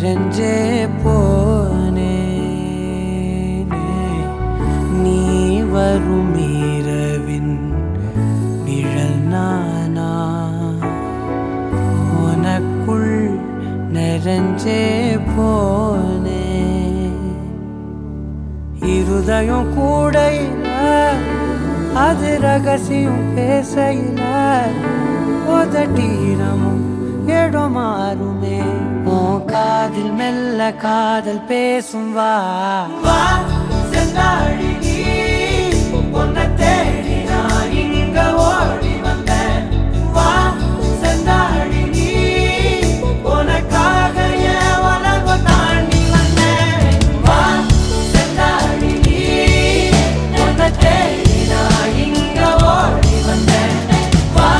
கரஞ்சே போனே நீ வரும் இரவின் நிழல் நானா உனக்குள் நிறைஞ்சே போனே இருதயம் கூடையில அது ரகசியம் பேசையில உதட்டீரமும் இடம் மாறுமே உன் காதில் மெல்ல காதல் பேசும் வா வா செந்தாழி நீ உன்னை தேடி நான் இங்க ஓடி வந்தேன் வா செந்தாழி நீ உனக்காக என் உலகம் தாண்டி வந்தேன் வா செந்தாழி நீ உன்னை தேடி நான் இங்க ஓடி வந்தேன் வா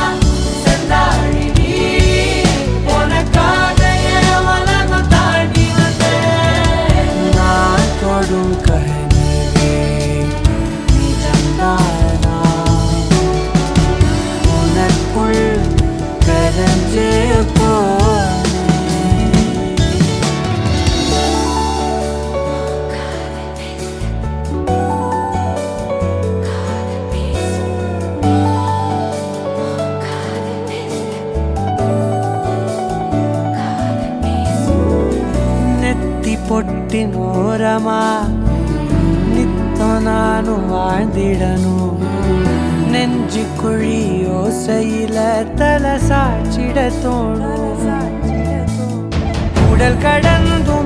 செந்தாழி நீ உனக்காக என் உலகம் தாண்டி வந்தேன் நான் தொடும் கனவே நிஜம்தானா உனக்குள் கரஞ்சே போனே ನೆತ್ತಿ ಪೊಟ್ಟಿನೋರಮಾ ನಿತ್ತ ನಾನು வாழ்ந்திடನು நெஞ்சு குழி ஓசையில தலை சாச்சிட தோணும் உடல் கடந்து